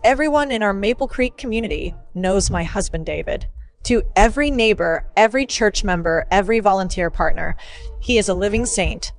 everyone in our Maple Creek community knows my husband, David. To every neighbor, every church member, every volunteer partner, he is a living saint.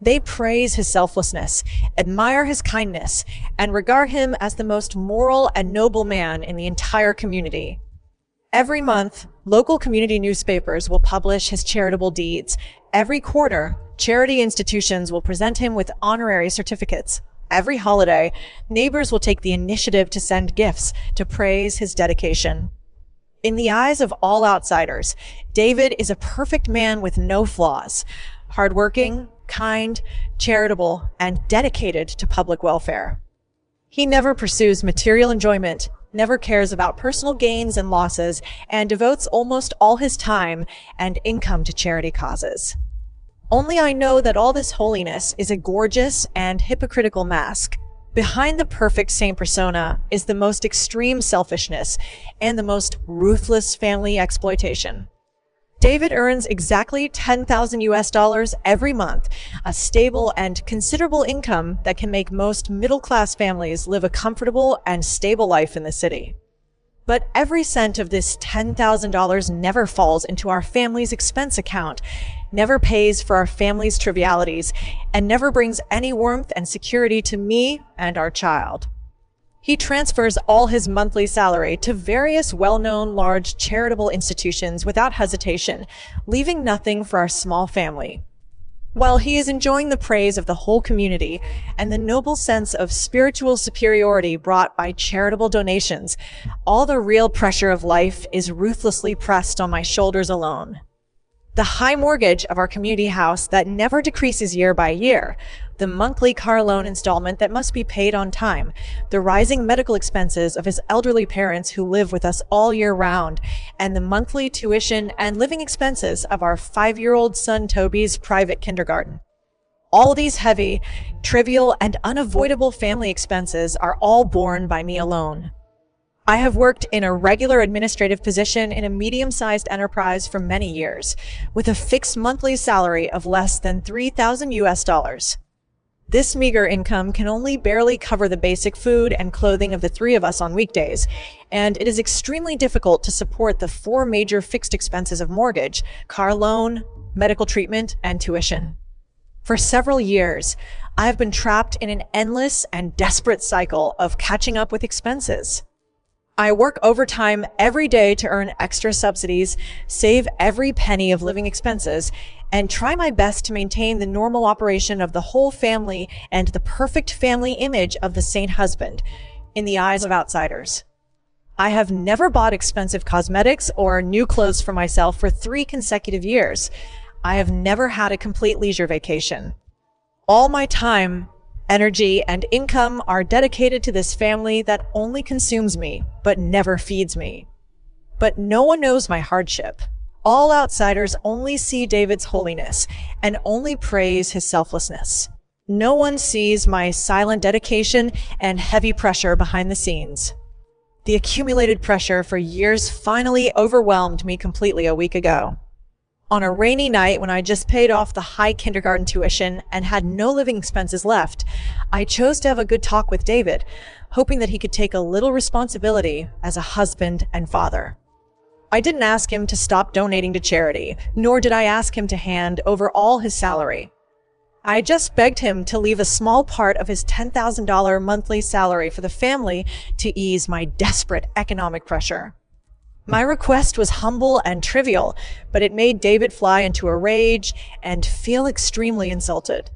They praise his selflessness, admire his kindness, and regard him as the most moral and noble man in the entire community. Every month, local community newspapers will publish his charitable deeds. Every quarter, charity institutions will present him with honorary certificates. Every holiday, neighbors will take the initiative to send gifts to praise his dedication. In the eyes of all outsiders, David is a perfect man with no flaws, hardworking, kind, charitable, and dedicated to public welfare. He never pursues material enjoyment, never cares about personal gains and losses, and devotes almost all his time and income to charity causes. Only I know that all this holiness is a gorgeous and hypocritical mask. Behind the perfect saint persona is the most extreme selfishness and the most ruthless family exploitation. David earns exactly $10,000 every month, a stable and considerable income that can make most middle-class families live a comfortable and stable life in the city. But every cent of this $10,000 never falls into our family's expense account, never pays for our family's trivialities, and never brings any warmth and security to me and our child. He transfers all his monthly salary to various well-known large charitable institutions without hesitation, leaving nothing for our small family. While he is enjoying the praise of the whole community and the noble sense of spiritual superiority brought by charitable donations, all the real pressure of life is ruthlessly pressed on my shoulders alone. The high mortgage of our community house that never decreases year by year, the monthly car loan installment that must be paid on time, the rising medical expenses of his elderly parents who live with us all year round, and the monthly tuition and living expenses of our 5-year-old son Toby's private kindergarten. All these heavy, trivial, and unavoidable family expenses are all borne by me alone. I have worked in a regular administrative position in a medium-sized enterprise for many years, with a fixed monthly salary of less than $3,000. This meager income can only barely cover the basic food and clothing of the three of us on weekdays, and it is extremely difficult to support the 4 major fixed expenses of mortgage, car loan, medical treatment, and tuition. For several years, I have been trapped in an endless and desperate cycle of catching up with expenses. I work overtime every day to earn extra subsidies, save every penny of living expenses, and try my best to maintain the normal operation of the whole family and the perfect family image of the saint husband in the eyes of outsiders. I have never bought expensive cosmetics or new clothes for myself for 3 consecutive years. I have never had a complete leisure vacation. All my time, energy, and income are dedicated to this family that only consumes me, but never feeds me. But no one knows my hardship. All outsiders only see David's holiness and only praise his selflessness. No one sees my silent dedication and heavy pressure behind the scenes. The accumulated pressure for years finally overwhelmed me completely a week ago. On a rainy night when I just paid off the high kindergarten tuition and had no living expenses left, I chose to have a good talk with David, hoping that he could take a little responsibility as a husband and father. I didn't ask him to stop donating to charity, nor did I ask him to hand over all his salary. I just begged him to leave a small part of his $10,000 monthly salary for the family to ease my desperate economic pressure. My request was humble and trivial, but it made David fly into a rage and feel extremely insulted.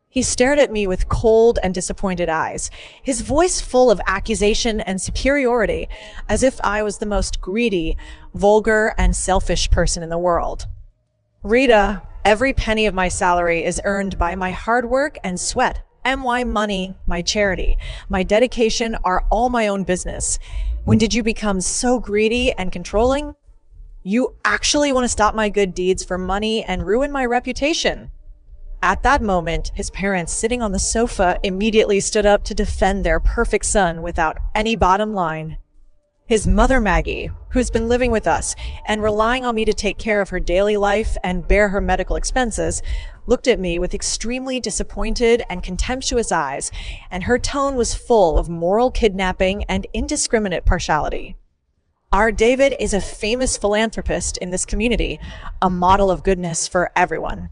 He stared at me with cold and disappointed eyes, his voice full of accusation and superiority, as if I was the most greedy, vulgar, and selfish person in the world. Rita, every penny of my salary is earned by my hard work and sweat. My money, my charity, my dedication are all my own business. When did you become so greedy and controlling? You actually want to stop my good deeds for money and ruin my reputation. At that moment, his parents sitting on the sofa immediately stood up to defend their perfect son without any bottom line. His mother, Maggie, who's been living with us and relying on me to take care of her daily life and bear her medical expenses, looked at me with extremely disappointed and contemptuous eyes, and her tone was full of moral kidnapping and indiscriminate partiality. Our David is a famous philanthropist in this community, a model of goodness for everyone.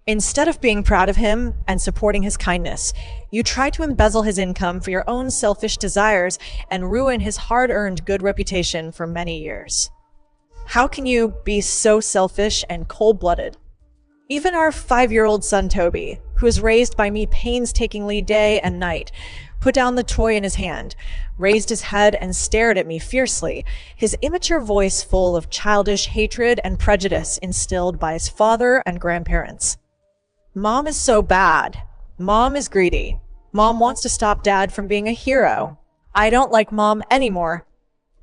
Instead of being proud of him and supporting his kindness, you try to embezzle his income for your own selfish desires and ruin his hard-earned good reputation for many years. How can you be so selfish and cold-blooded? Even our 5-year-old son Toby, who was raised by me painstakingly day and night, put down the toy in his hand, raised his head and stared at me fiercely, his immature voice full of childish hatred and prejudice instilled by his father and grandparents. Mom is so bad. Mom is greedy. Mom wants to stop Dad from being a hero. I don't like Mom anymore.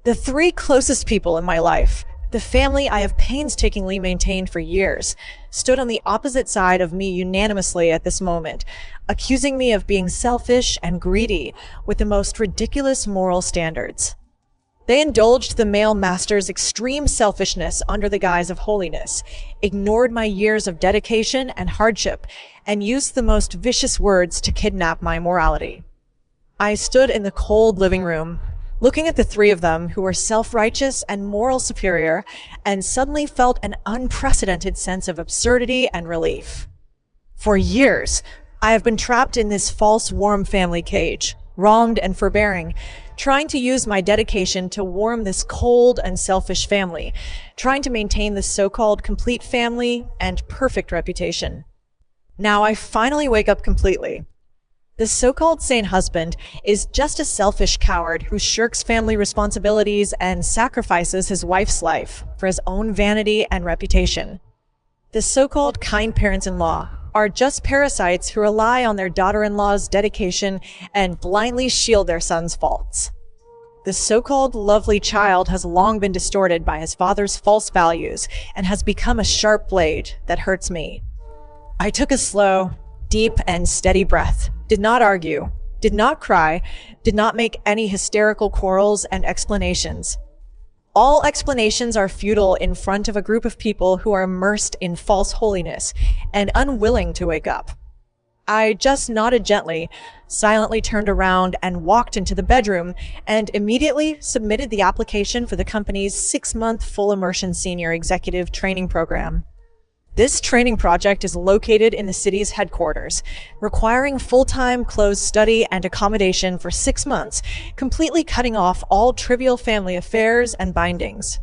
The 3 closest people in my life, the family I have painstakingly maintained for years, stood on the opposite side of me unanimously at this moment, accusing me of being selfish and greedy with the most ridiculous moral standards. They indulged the male master's extreme selfishness under the guise of holiness, ignored my years of dedication and hardship, and used the most vicious words to kidnap my morality. I stood in the cold living room, looking at the 3 of them who were self-righteous and moral superior, and suddenly felt an unprecedented sense of absurdity and relief. For years, I have been trapped in this false warm family cage, wronged and forbearing, trying to use my dedication to warm this cold and selfish family, trying to maintain this so-called complete family and perfect reputation. Now I finally wake up completely. This so-called sane husband is just a selfish coward who shirks family responsibilities and sacrifices his wife's life for his own vanity and reputation. The so-called kind parents-in-law are just parasites who rely on their daughter-in-law's dedication and blindly shield their son's faults. The so-called lovely child has long been distorted by his father's false values and has become a sharp blade that hurts me. I took a slow, deep, and steady breath, did not argue, did not cry, did not make any hysterical quarrels and explanations. All explanations are futile in front of a group of people who are immersed in false holiness and unwilling to wake up. I just nodded gently, silently turned around and walked into the bedroom and immediately submitted the application for the company's 6-month full immersion senior executive training program. This training project is located in the city's headquarters, requiring full-time closed study and accommodation for 6 months, completely cutting off all trivial family affairs and bindings.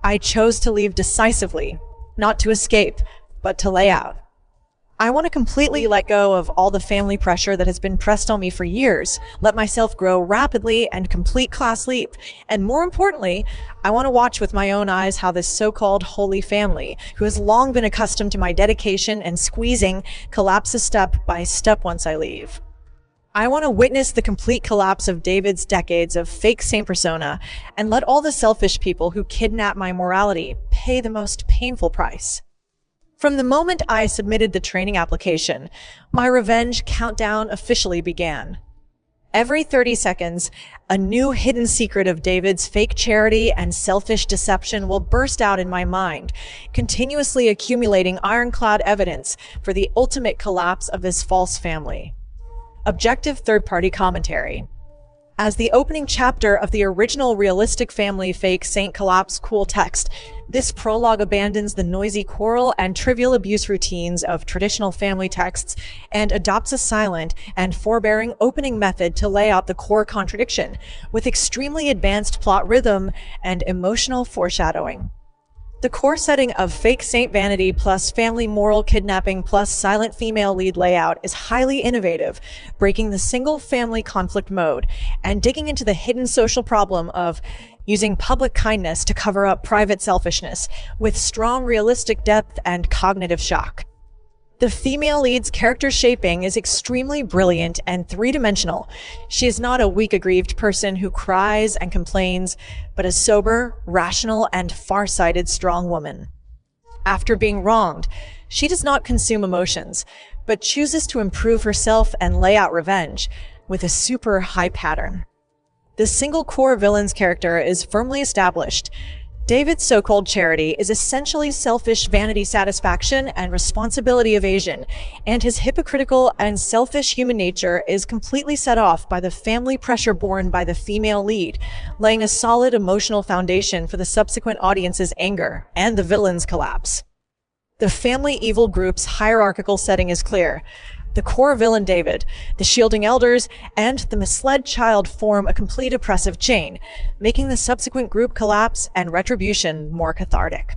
I chose to leave decisively, not to escape, but to lay out. I want to completely let go of all the family pressure that has been pressed on me for years, let myself grow rapidly and complete class leap, and more importantly, I want to watch with my own eyes how this so-called holy family, who has long been accustomed to my dedication and squeezing, collapses step by step once I leave. I want to witness the complete collapse of David's decades of fake saint persona and let all the selfish people who kidnap my morality pay the most painful price. From the moment I submitted the training application, my revenge countdown officially began. Every 30 seconds, a new hidden secret of David's fake charity and selfish deception will burst out in my mind, continuously accumulating ironclad evidence for the ultimate collapse of this false family. Objective third-party commentary. As the opening chapter of the original realistic family fake saint collapse cool text, this prologue abandons the noisy quarrel and trivial abuse routines of traditional family texts and adopts a silent and forbearing opening method to lay out the core contradiction, with extremely advanced plot rhythm and emotional foreshadowing. The core setting of fake saint vanity plus family moral kidnapping plus silent female lead layout is highly innovative, breaking the single family conflict mode and digging into the hidden social problem of using public kindness to cover up private selfishness with strong realistic depth and cognitive shock. The female lead's character shaping is extremely brilliant and three-dimensional. She is not a weak, aggrieved person who cries and complains, but a sober, rational, and far-sighted strong woman. After being wronged, she does not consume emotions, but chooses to improve herself and lay out revenge with a super high pattern. The single core villain's character is firmly established. David's so-called charity is essentially selfish vanity satisfaction and responsibility evasion, and his hypocritical and selfish human nature is completely set off by the family pressure borne by the female lead, laying a solid emotional foundation for the subsequent audience's anger and the villain's collapse. The family evil group's hierarchical setting is clear. The core villain David, the shielding elders, and the misled child form a complete oppressive chain, making the subsequent group collapse and retribution more cathartic.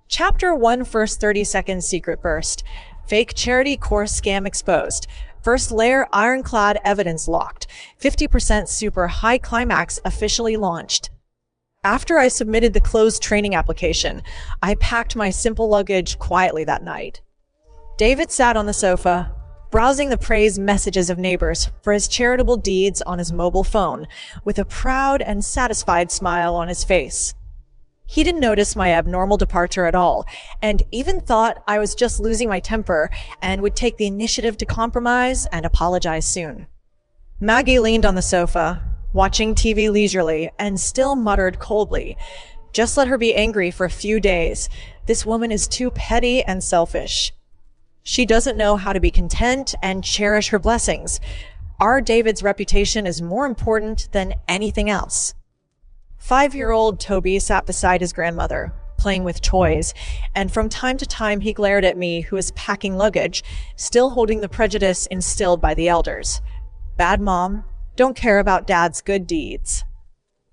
Chapter 1 First 30-second secret burst. Fake charity course scam exposed. First layer ironclad evidence locked. 50% super high climax officially launched. After I submitted the closed training application, I packed my simple luggage quietly that night. David sat on the sofa, browsing the praise messages of neighbors for his charitable deeds on his mobile phone, with a proud and satisfied smile on his face. He didn't notice my abnormal departure at all, and even thought I was just losing my temper and would take the initiative to compromise and apologize soon. Maggie leaned on the sofa, watching TV leisurely, and still muttered coldly, "Just let her be angry for a few days. This woman is too petty and selfish. She doesn't know how to be content and cherish her blessings. Our David's reputation is more important than anything else." 5-year-old Toby sat beside his grandmother, playing with toys, and from time to time he glared at me, who was packing luggage, still holding the prejudice instilled by the elders. Bad mom, don't care about dad's good deeds.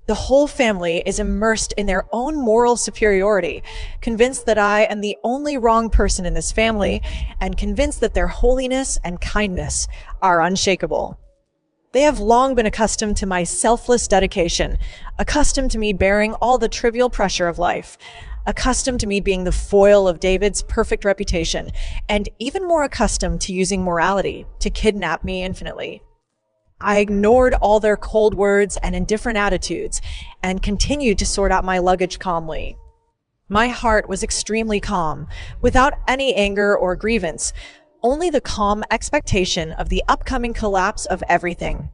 The whole family is immersed in their own moral superiority, convinced that I am the only wrong person in this family, and convinced that their holiness and kindness are unshakable. They have long been accustomed to my selfless dedication, accustomed to me bearing all the trivial pressure of life, accustomed to me being the foil of David's perfect reputation, and even more accustomed to using morality to kidnap me infinitely. I ignored all their cold words and indifferent attitudes and continued to sort out my luggage calmly. My heart was extremely calm, without any anger or grievance, only the calm expectation of the upcoming collapse of everything.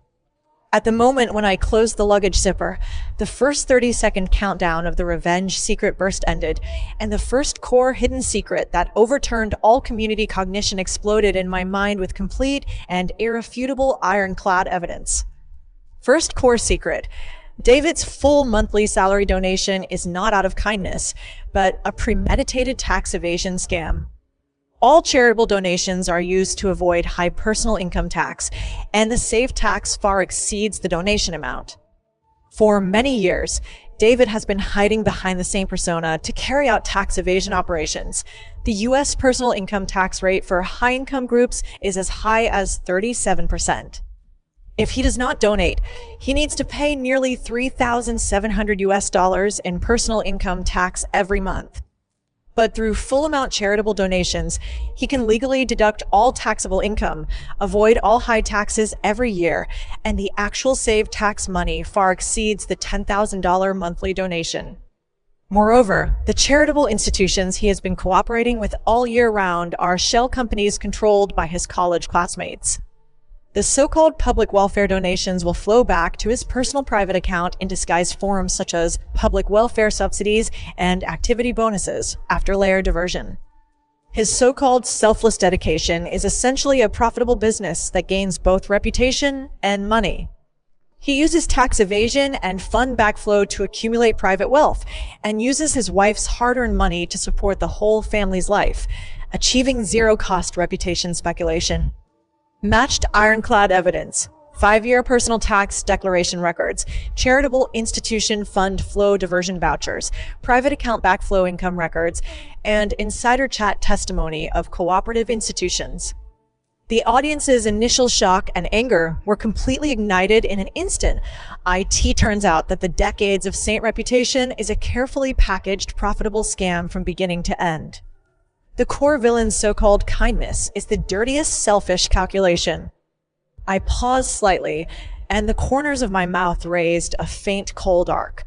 At the moment when I closed the luggage zipper, the first 30-second countdown of the revenge secret burst ended, and the first core hidden secret that overturned all community cognition exploded in my mind with complete and irrefutable ironclad evidence. First core secret. David's full monthly salary donation is not out of kindness, but a premeditated tax evasion scam. All charitable donations are used to avoid high personal income tax, and the saved tax far exceeds the donation amount. For many years, David has been hiding behind the same persona to carry out tax evasion operations. The U.S. personal income tax rate for high-income groups is as high as 37%. If he does not donate, he needs to pay nearly $3,700 in personal income tax every month. But through full amount charitable donations, he can legally deduct all taxable income, avoid all high taxes every year, and the actual saved tax money far exceeds the $10,000 monthly donation. Moreover, the charitable institutions he has been cooperating with all year round are shell companies controlled by his college classmates. The so-called public welfare donations will flow back to his personal private account in disguised forms such as public welfare subsidies and activity bonuses after layer diversion. His so-called selfless dedication is essentially a profitable business that gains both reputation and money. He uses tax evasion and fund backflow to accumulate private wealth, and uses his wife's hard-earned money to support the whole family's life, achieving zero-cost reputation speculation. Matched ironclad evidence, 5-year personal tax declaration records, charitable institution fund flow diversion vouchers, private account backflow income records, and insider chat testimony of cooperative institutions. The audience's initial shock and anger were completely ignited in an instant. It turns out that the decades of saint reputation is a carefully packaged, profitable scam from beginning to end. The core villain's so-called kindness is the dirtiest selfish calculation. I paused slightly, and the corners of my mouth raised a faint cold arc.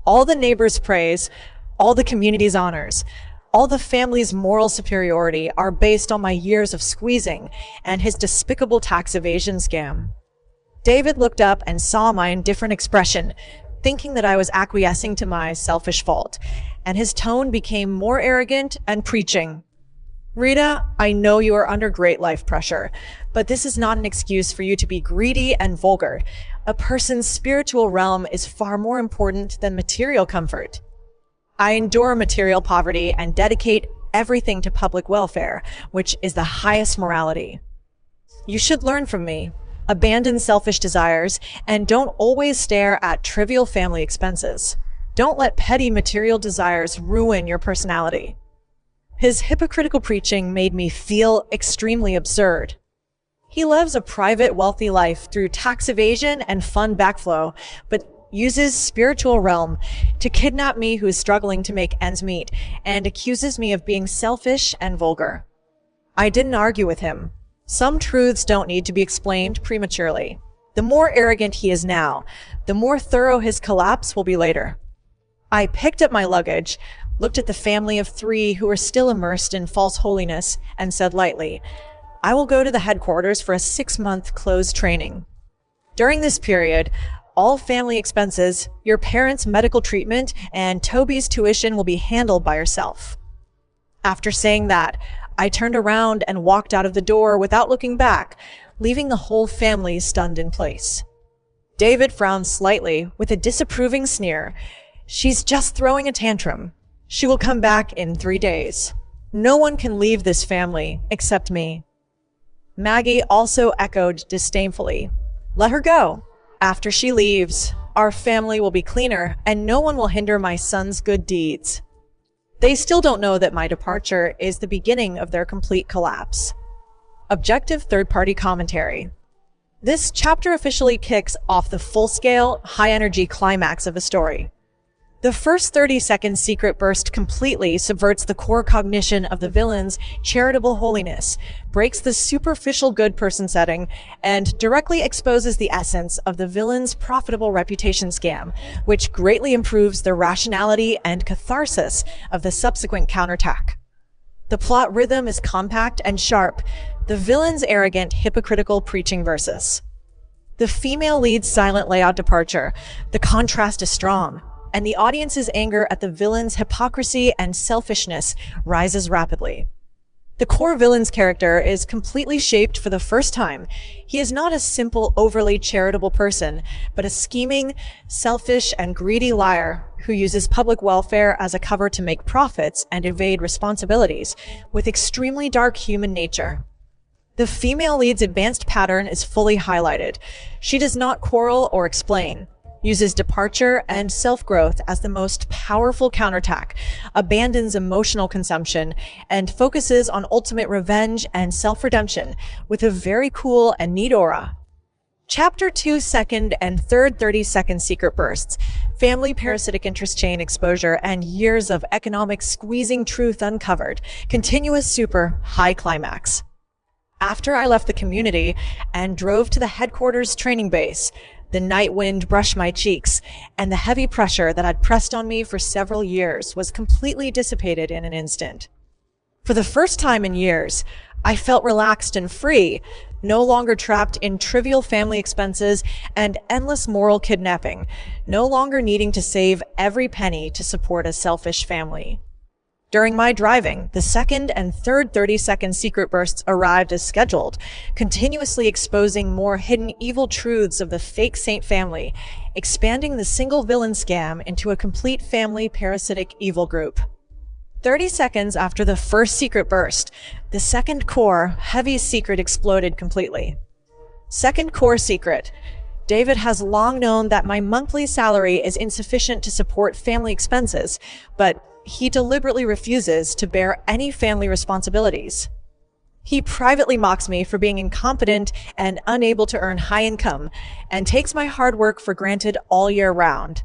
All the neighbors' praise, all the community's honors, all the family's moral superiority are based on my years of squeezing and his despicable tax evasion scam. David looked up and saw my indifferent expression. thinking that I was acquiescing to my selfish fault, and his tone became more arrogant and preaching. Rita, I know you are under great life pressure, but this is not an excuse for you to be greedy and vulgar. A person's spiritual realm is far more important than material comfort. I endure material poverty and dedicate everything to public welfare, which is the highest morality. You should learn from me. Abandon selfish desires and don't always stare at trivial family expenses. Don't let petty material desires ruin your personality. His hypocritical preaching made me feel extremely absurd. He lives a private, wealthy life through tax evasion and fund backflow, but uses spiritual realm to kidnap me who is struggling to make ends meet and accuses me of being selfish and vulgar. I didn't argue with him. Some truths don't need to be explained prematurely. The more arrogant he is now, the more thorough his collapse will be later. I picked up my luggage, looked at the family of 3 who were still immersed in false holiness, and said lightly, I will go to the headquarters for a 6-month closed training. During this period, all family expenses, your parents' medical treatment, and Toby's tuition will be handled by yourself. After saying that, I turned around and walked out of the door without looking back, leaving the whole family stunned in place. David frowned slightly with a disapproving sneer. She's just throwing a tantrum. She will come back in 3 days. No one can leave this family except me. Maggie also echoed disdainfully. Let her go. After she leaves, our family will be cleaner and no one will hinder my son's good deeds. They still don't know that my departure is the beginning of their complete collapse. Objective third-party commentary. This chapter officially kicks off the full-scale, high-energy climax of a story. The first 30-second secret burst completely subverts the core cognition of the villain's charitable holiness, breaks the superficial good person setting, and directly exposes the essence of the villain's profitable reputation scam, which greatly improves the rationality and catharsis of the subsequent counterattack. The plot rhythm is compact and sharp, the villain's arrogant, hypocritical preaching versus the female lead's silent layout departure. The contrast is strong, and the audience's anger at the villain's hypocrisy and selfishness rises rapidly. The core villain's character is completely shaped for the first time. He is not a simple, overly charitable person, but a scheming, selfish, and greedy liar who uses public welfare as a cover to make profits and evade responsibilities, with extremely dark human nature. The female lead's advanced pattern is fully highlighted. She does not quarrel or explain, uses departure and self-growth as the most powerful counterattack, abandons emotional consumption, and focuses on ultimate revenge and self-redemption with a very cool and neat aura. Chapter 2 second and third 30-second secret bursts, family parasitic interest chain exposure, and years of economic squeezing truth uncovered, continuous super high climax. After I left the community and drove to the headquarters training base, the night wind brushed my cheeks, and the heavy pressure that had pressed on me for several years was completely dissipated in an instant. For the first time in years, I felt relaxed and free, no longer trapped in trivial family expenses and endless moral kidnapping, no longer needing to save every penny to support a selfish family. During my driving, the second and third 30-second secret bursts arrived as scheduled, continuously exposing more hidden evil truths of the fake saint family, expanding the single villain scam into a complete family parasitic evil group. 30 seconds after the first secret burst, the second core, heavy secret exploded completely. Second core secret. David has long known that my monthly salary is insufficient to support family expenses, but he deliberately refuses to bear any family responsibilities. He privately mocks me for being incompetent and unable to earn high income, and takes my hard work for granted all year round.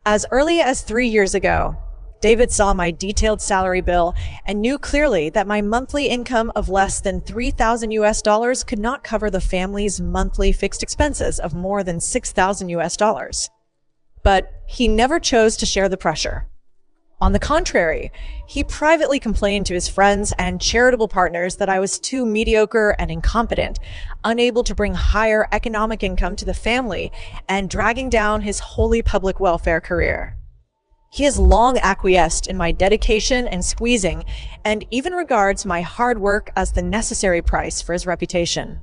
As early as 3 years ago, David saw my detailed salary bill and knew clearly that my monthly income of less than $3,000 could not cover the family's monthly fixed expenses of more than $6,000. But he never chose to share the pressure. On the contrary, he privately complained to his friends and charitable partners that I was too mediocre and incompetent, unable to bring higher economic income to the family, and dragging down his wholly public welfare career. He has long acquiesced in my dedication and squeezing, and even regards my hard work as the necessary price for his reputation.